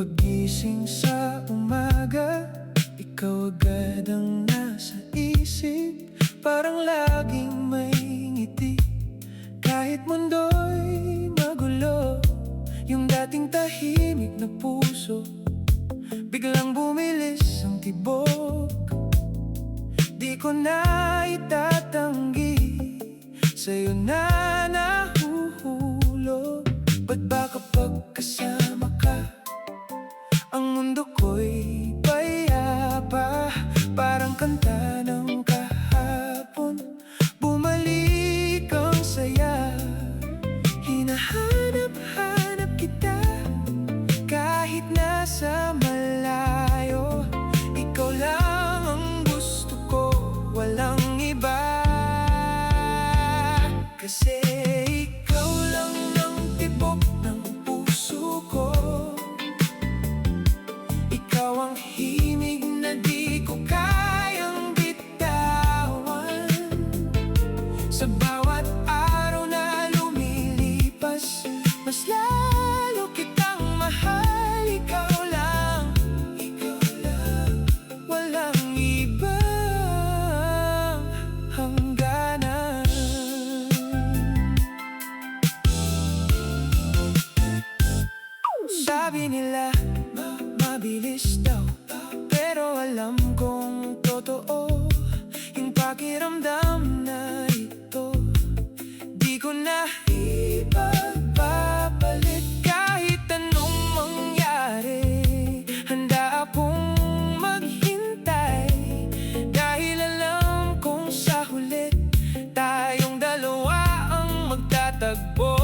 Pagising sa umaga, ikaw agad ang nasa isip. Parang laging may ngiti, kahit mundo'y magulo. Yung dating tahimik na puso, biglang bumilis ang tibok. Di ko na itatanggi, sa'yo na nahuhulog. Ba't ba kapag kasama ka, ang mundo ko'y payapa? Parang kanta ng kahapon, bumalik ang saya. Hinahanap-hanap kita, kahit nasa malayo. Ikaw lang ang gusto ko, walang iba. Kasi ikaw lang ang tibok ng puso ko. Ikaw ang himig na di ko kayang bitawan. Sa bawat araw na lumilipas, mas lalo kitang mahal. Ikaw lang, walang ibang hangganan. Sabi nila mabilis daw, pero alam kong totoo. Yung pakiramdam na ito, di ko na ipagpapalit. Kahit anong mangyari, handa akong maghintay. Dahil alam kong sa huli, tayong dalawa ang magtatagpo.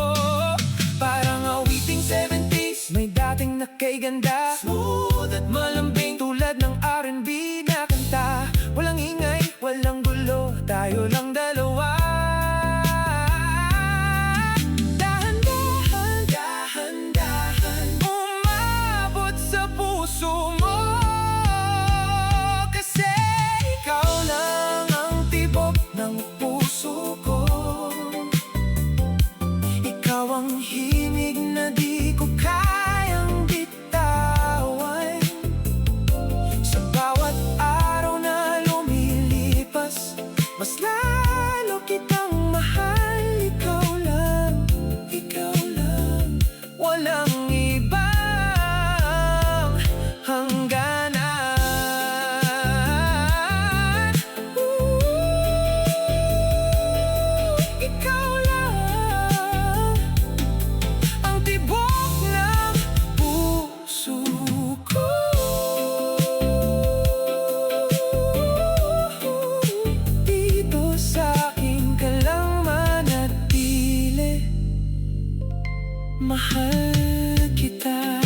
Parang awiting 70s, may dating na kay ganda. Smooth at malambing, tulad ng R&B na kanta. Walang ingay, walang gulo, tayo lang dalawa. Dahan-dahan, dahan-dahan, umabot sa puso mo. Kasi ikaw lang ang tibok ng puso ko. Ikaw ang himig na di ko kayang bitawan. Sa bawat araw na lumilipas, mas lalo kitang mahal. Ikaw lang, walang ibang hangganan. Ikaw lang ang tibok ng puso ko. Dito sa'kin ka lang manatili, mahal kita.